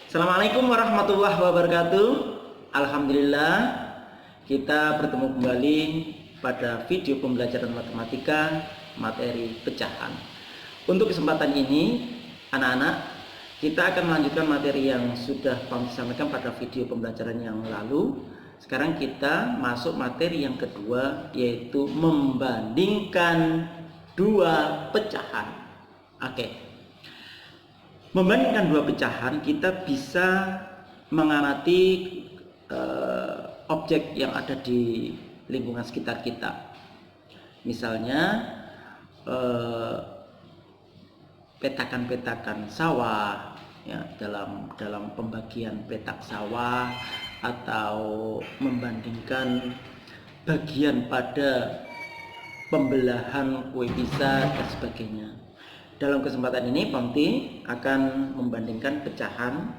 Assalamualaikum warahmatullahi wabarakatuh. Alhamdulillah, kita bertemu kembali pada video pembelajaran matematika materi pecahan. Untuk kesempatan ini, anak-anak, kita akan melanjutkan materi yang sudah kami sampaikan pada video pembelajaran yang lalu. Sekarang kita masuk materi yang kedua, yaitu membandingkan dua pecahan. Oke. Membandingkan dua pecahan, kita bisa mengamati objek yang ada di lingkungan sekitar kita. Misalnya petakan-petakan sawah, ya, dalam pembagian petak sawah, atau membandingkan bagian pada pembelahan kue pisang dan sebagainya. Dalam kesempatan ini, Pomti akan membandingkan pecahan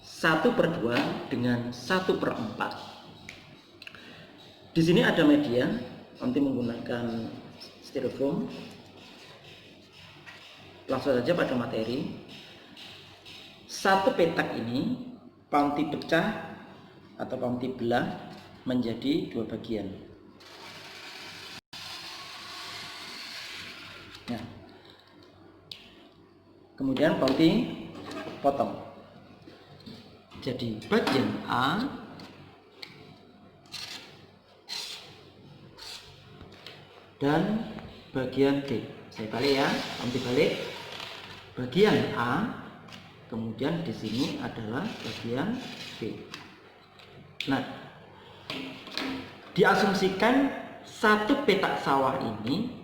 1/2 dengan 1/4. Di sini ada media, Pomti menggunakan styrofoam. Langsung saja pada materi. Satu petak ini Pomti pecah atau Pomti belah menjadi dua bagian. Nah, kemudian Pomti potong. Jadi bagian A dan bagian B. Saya balik ya, Pomti balik. Bagian A, kemudian di sini adalah bagian B. Nah, diasumsikan satu petak sawah ini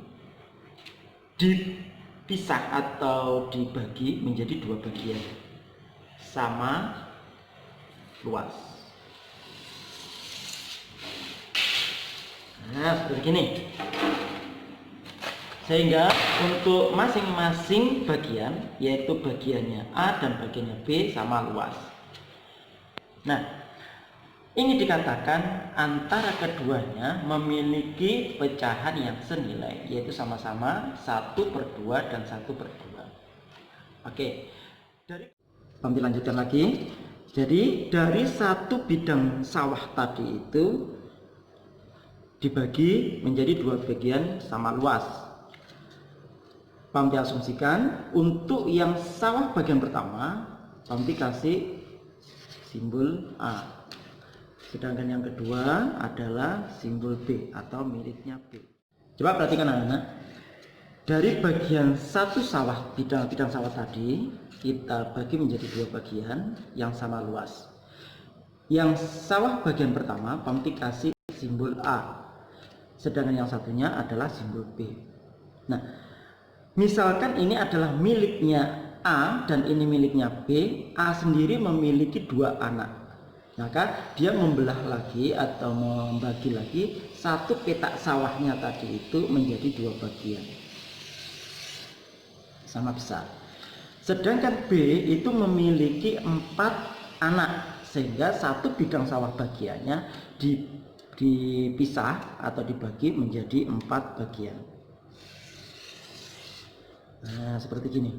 dipisah atau dibagi menjadi dua bagian sama luas. Nah, seperti ini. Sehingga untuk masing-masing bagian, yaitu bagiannya A dan bagiannya B, sama luas. Nah, ini dikatakan antara keduanya memiliki pecahan yang senilai, yaitu sama-sama 1/2 dan 1/2. Oke, Pomti lanjutkan lagi. Jadi dari satu bidang sawah tadi itu dibagi menjadi dua bagian sama luas. Pomti asumsikan untuk yang sawah bagian pertama, Pomti kasih simbol A. Sedangkan yang kedua adalah simbol B atau miliknya B. Coba perhatikan anak-anak. Dari bagian satu sawah, bidang sawah tadi, kita bagi menjadi dua bagian yang sama luas. Yang sawah bagian pertama, Pomti kasih simbol A. Sedangkan yang satunya adalah simbol B. Nah, misalkan ini adalah miliknya A dan ini miliknya B. A sendiri memiliki dua anak. Maka dia membelah lagi atau membagi lagi satu petak sawahnya tadi itu menjadi dua bagian sama besar. Sedangkan B itu memiliki 4 anak, sehingga satu bidang sawah bagiannya dipisah atau dibagi menjadi 4 bagian. Nah, seperti gini.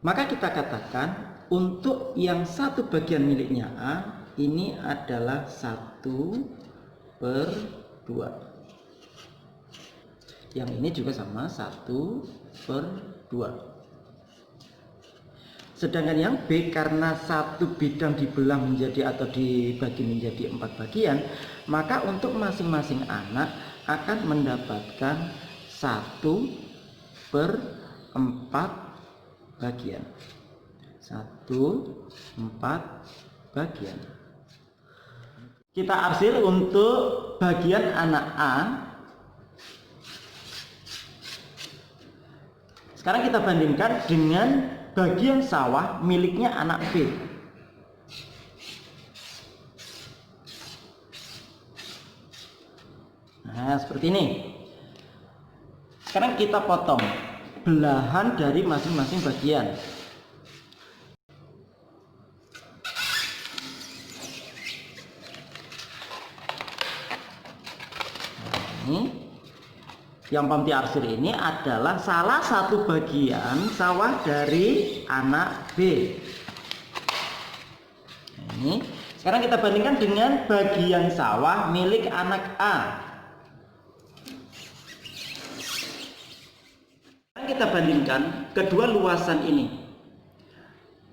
Maka kita katakan untuk yang satu bagian miliknya A ini adalah 1/2. Yang ini juga sama 1/2. Sedangkan yang B karena satu bidang dibelah menjadi atau dibagi menjadi 4 bagian, maka untuk masing-masing anak akan mendapatkan 1/4 bagian. 1/4 bagian. Kita hasil untuk bagian anak A. Sekarang kita bandingkan dengan bagian sawah miliknya anak B. Nah, seperti ini. Sekarang kita potong belahan dari masing-masing bagian. Nah, ini yang Pamti arsir ini adalah salah satu bagian sawah dari anak B. Nah, ini sekarang kita bandingkan dengan bagian sawah milik anak A. Sekarang kita bandingkan kedua luasan ini.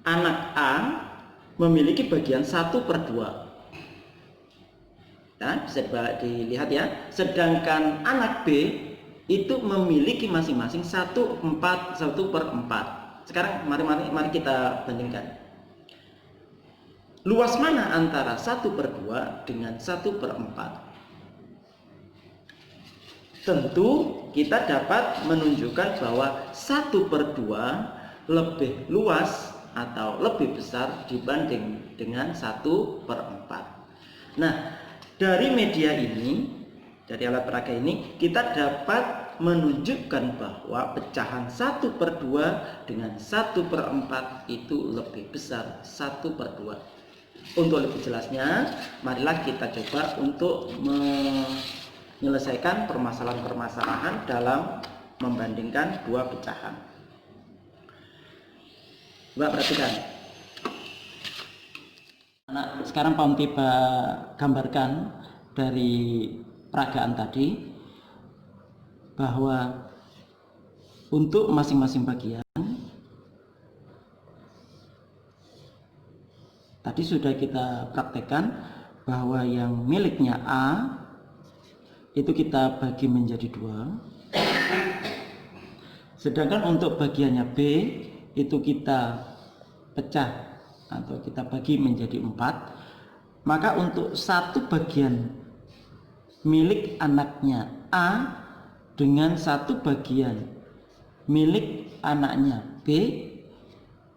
Anak A memiliki bagian 1/2. Nah, bisa dilihat ya. Sedangkan anak B itu memiliki masing-masing 1/4. Sekarang mari kita bandingkan. Luas mana antara 1/2 dengan 1/4? Tentu kita dapat menunjukkan bahwa 1/2 lebih luas atau lebih besar dibanding dengan 1/4. Nah, dari media ini, dari alat peraga ini, kita dapat menunjukkan bahwa pecahan 1/2 dengan 1/4 itu lebih besar 1/2. Untuk lebih jelasnya, marilah kita coba untuk menyelesaikan permasalahan-permasalahan dalam membandingkan dua pecahan. Coba perhatikan. Nah, sekarang Pamti gambarkan dari peragaan tadi bahwa untuk masing-masing bagian tadi sudah kita praktekkan bahwa yang miliknya A itu kita bagi menjadi 2, sedangkan untuk bagiannya B itu kita pecah atau kita bagi menjadi 4. Maka untuk satu bagian milik anaknya A dengan satu bagian milik anaknya B,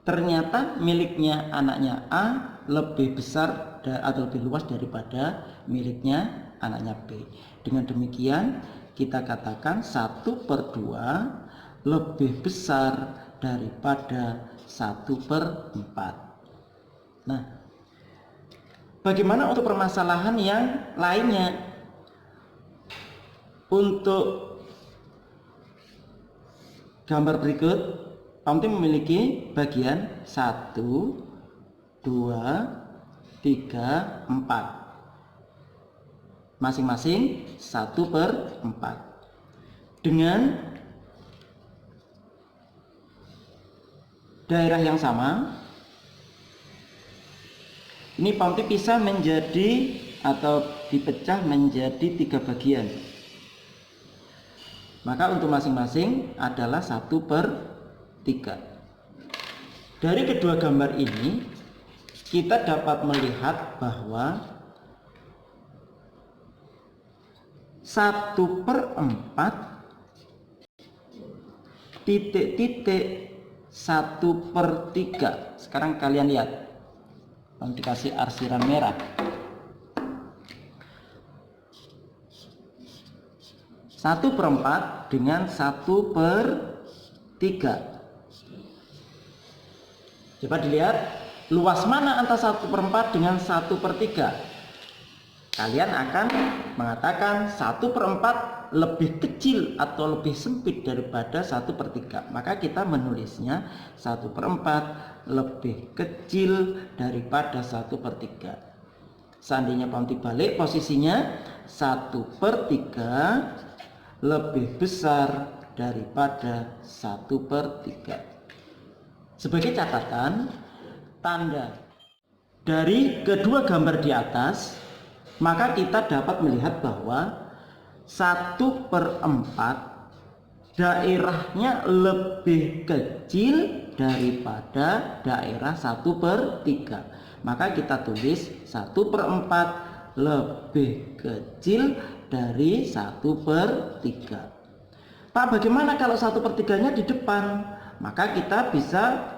ternyata miliknya anaknya A lebih besar atau lebih luas daripada miliknya anaknya B. Dengan demikian kita katakan 1/2 lebih besar daripada 1/4. Nah, bagaimana untuk permasalahan yang lainnya? Untuk gambar berikut, Pamti memiliki bagian 1, 2, 3, 4. Masing-masing 1/4. Dengan daerah yang sama, ini Pamti pisah menjadi atau dipecah menjadi 3 bagian. Maka untuk masing-masing adalah 1/3. Dari kedua gambar ini kita dapat melihat bahwa 1/4 titik-titik 1/3. Sekarang kalian lihat, dikasih arsiran merah. 1/4 dengan 1/3. Coba dilihat luas mana antara 1/4 dengan 1/3. Kalian akan mengatakan 1/4 lebih kecil atau lebih sempit daripada 1/3. Maka kita menulisnya 1/4 lebih kecil daripada 1/3. Seandainya Pamti balik posisinya, 1/3 lebih besar daripada 1/3. Sebagai catatan, tanda dari kedua gambar di atas, maka kita dapat melihat bahwa 1/4 daerahnya lebih kecil daripada daerah 1/3. Maka kita tulis 1/4 lebih kecil dari 1/3. Pak, bagaimana kalau 1/3-nya di depan? Maka kita bisa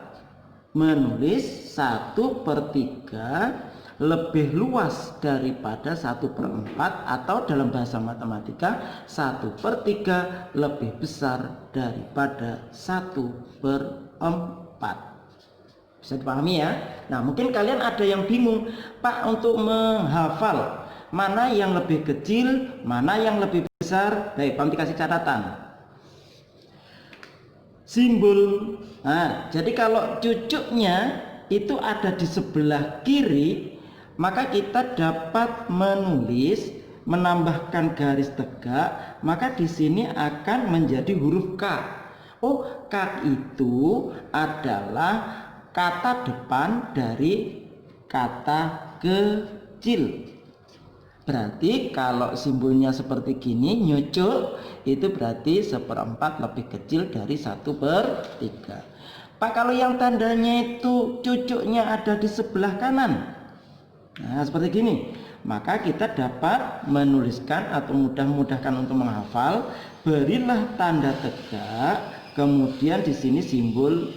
menulis 1/3 lebih luas daripada 1/4, atau dalam bahasa matematika 1/3 lebih besar daripada 1/4. Bisa dipahami ya? Nah, mungkin kalian ada yang bingung, Pak, untuk menghafal Mana yang lebih kecil, mana yang lebih besar? Baik, Pamti kasih catatan. Simbol. Nah, jadi kalau cucuknya itu ada di sebelah kiri, maka kita dapat menulis, menambahkan garis tegak, maka di sini akan menjadi huruf K. Oh, K itu adalah kata depan dari kata kecil. Berarti kalau simbolnya seperti gini, nyucuk, itu berarti 1/4 lebih kecil dari 1/3. Pak, kalau yang tandanya itu cucuknya ada di sebelah kanan, nah seperti gini, maka kita dapat menuliskan atau mudah-mudahkan untuk menghafal, berilah tanda tegak, kemudian di sini simbol.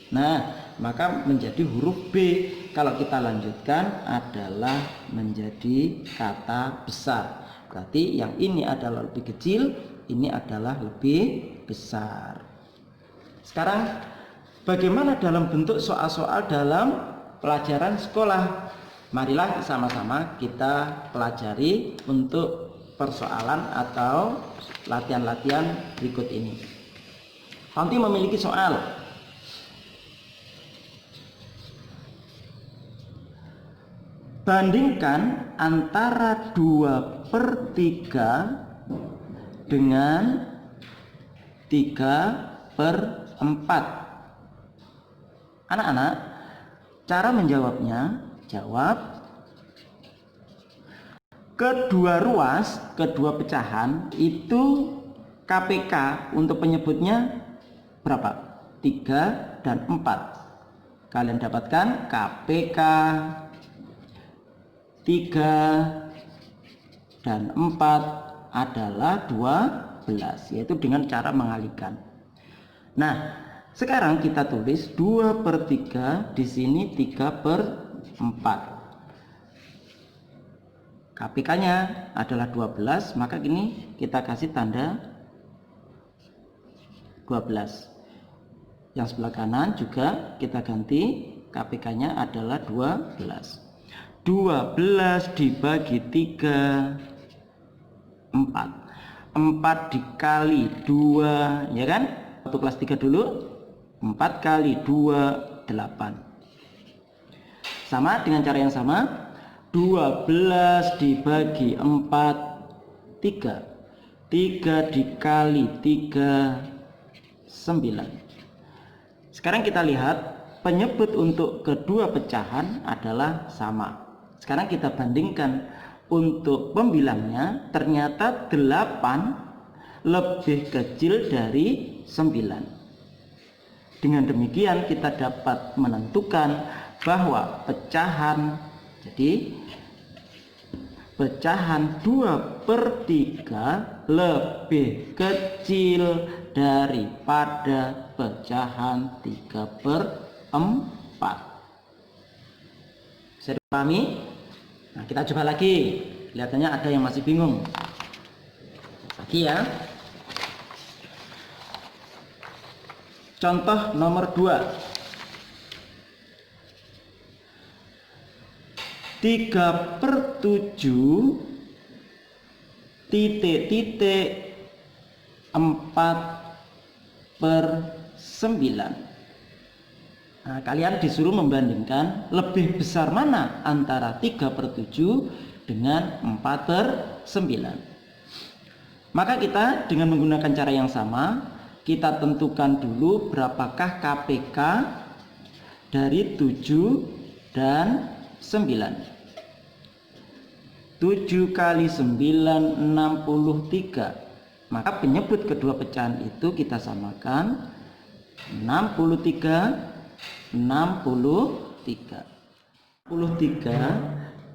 Nah, maka menjadi huruf B. Kalau kita lanjutkan adalah menjadi kata besar. Berarti yang ini adalah lebih kecil, ini adalah lebih besar. Sekarang bagaimana dalam bentuk soal-soal dalam pelajaran sekolah? Marilah sama-sama kita pelajari untuk persoalan atau latihan-latihan berikut ini. Nanti memiliki soal. Bandingkan antara 2/3 dengan 3/4. Anak-anak, cara menjawabnya, jawab. Kedua ruas, kedua pecahan itu KPK untuk penyebutnya berapa? 3 dan 4. Kalian dapatkan KPK 3 dan 4 adalah 12, yaitu dengan cara mengalihkan. Nah, sekarang kita tulis 2/3, di sini 3/4. KPK-nya adalah 12, maka gini kita kasih tanda 12. Yang sebelah kanan juga kita ganti, KPK-nya adalah 12. 12 dibagi 3, 4. 4 dikali 2, ya kan? Waktu kelas 3 dulu. 4 kali 2, 8. Sama dengan cara yang sama. 12 dibagi 4, 3. 3 dikali 3, 9. Sekarang kita lihat penyebut untuk kedua pecahan adalah sama. Sekarang kita bandingkan untuk pembilangnya, ternyata 8 lebih kecil dari 9. Dengan demikian kita dapat menentukan bahwa pecahan, jadi pecahan 2/3 lebih kecil daripada pecahan 3/4. Bisa dipahami? Nah, kita coba lagi. Kelihatannya ada yang masih bingung. Lagi ya. Contoh nomor 2. 3/7 titik 4/9. Nah, kalian disuruh membandingkan lebih besar mana antara 3/7 dengan 4/9. Maka kita dengan menggunakan cara yang sama, kita tentukan dulu berapakah KPK dari 7 dan 9. 7 kali 9, 63. Maka penyebut kedua pecahan itu kita samakan 63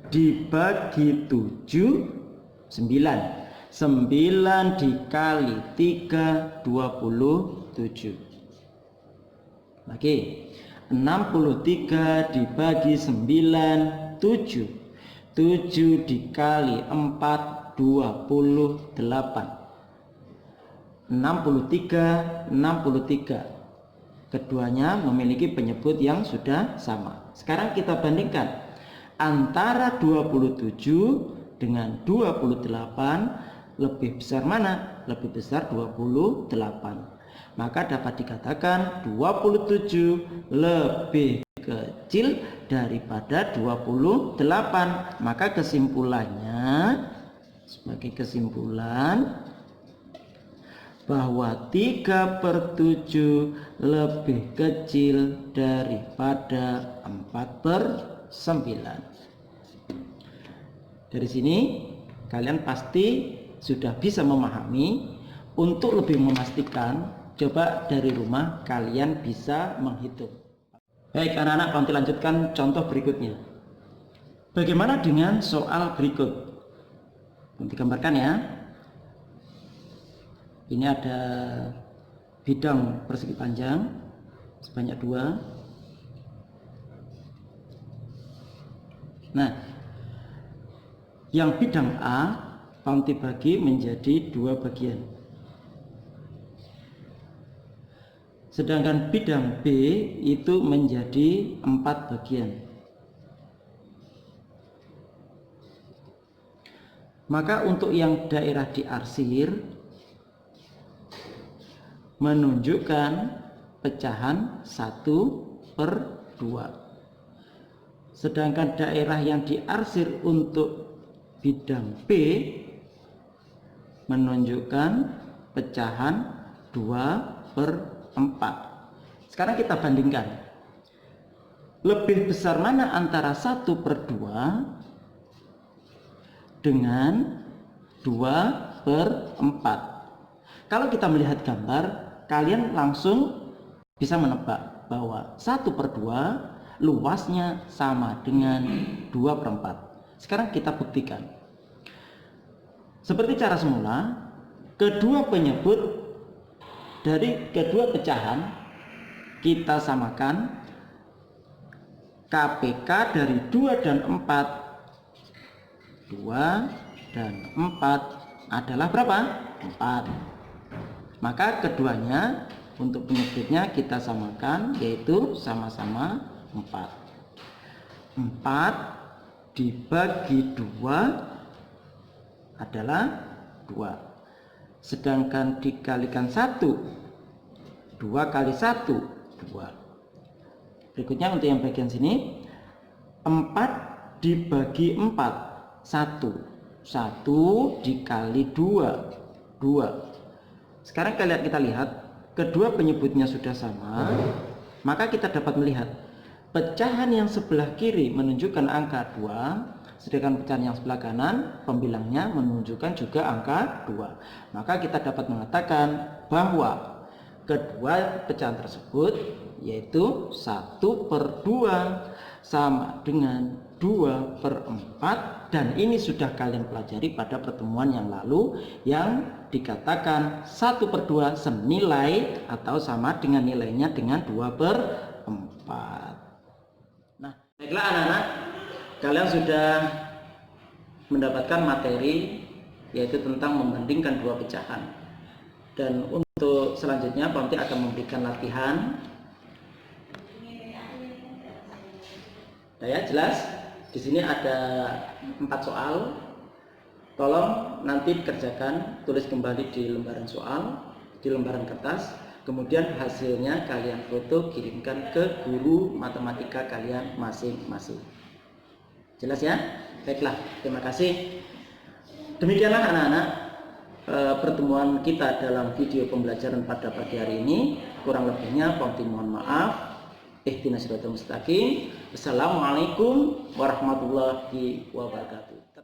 dibagi 7, 9. 9 dikali 3, 27. Lagi 63 dibagi 9, 7. 7 dikali 4, 28. 63. Keduanya memiliki penyebut yang sudah sama. Sekarang kita bandingkan antara 27 dengan 28 lebih besar mana? Lebih besar 28. Maka dapat dikatakan 27 lebih kecil daripada 28. Maka kesimpulannya, sebagai kesimpulan, bahwa 3/7 lebih kecil daripada 4/9. Dari sini kalian pasti sudah bisa memahami. Untuk lebih memastikan, coba dari rumah kalian bisa menghitung. Baik anak-anak, nanti lanjutkan contoh berikutnya. Bagaimana dengan soal berikut? Nanti gambarkan ya. Ini ada bidang persegi panjang sebanyak 2. Nah, yang bidang A Panti bagi menjadi 2 bagian. Sedangkan bidang B itu menjadi 4 bagian. Maka untuk yang daerah diarsir menunjukkan pecahan 1/2. Sedangkan daerah yang diarsir untuk bidang B menunjukkan pecahan 2/4. Sekarang kita bandingkan. Lebih besar mana antara 1/2 dengan 2/4? Kalau kita melihat gambar, kalian langsung bisa menebak bahwa 1/2 luasnya sama dengan 2/4. Sekarang kita buktikan. Seperti cara semula, kedua penyebut dari kedua pecahan kita samakan. KPK dari 2 dan 4. 2 dan 4 adalah berapa? 4. Maka keduanya untuk penyebutnya kita samakan, yaitu sama-sama 4. 4 dibagi 2 adalah 2. Sedangkan dikalikan 1, 2 kali 1, 2. Berikutnya untuk yang bagian sini, 4 dibagi 4, 1. 1 dikali 2, 2. Sekarang kita lihat, kedua penyebutnya sudah sama, maka kita dapat melihat pecahan yang sebelah kiri menunjukkan angka 2, sedangkan pecahan yang sebelah kanan pembilangnya menunjukkan juga angka 2. Maka kita dapat mengatakan bahwa kedua pecahan tersebut yaitu 1/2 sama dengan 2/4, dan ini sudah kalian pelajari pada pertemuan yang lalu yang dikatakan 1/2 senilai atau sama dengan nilainya dengan 2/4. Nah, baiklah anak-anak, kalian sudah mendapatkan materi yaitu tentang membandingkan dua pecahan. Dan untuk selanjutnya Pak Mti akan memberikan latihan. Nah ya, jelas di sini ada 4 soal. Tolong nanti dikerjakan, tulis kembali di lembaran soal, di lembaran kertas. Kemudian hasilnya kalian foto, kirimkan ke guru matematika kalian masing-masing. Jelas ya? Baiklah, terima kasih. Demikianlah anak-anak pertemuan kita dalam video pembelajaran pada pagi hari ini. Kurang lebihnya Pak Mti mohon maaf. Ihdinas siratal mustaqim. Assalamualaikum warahmatullahi wabarakatuh.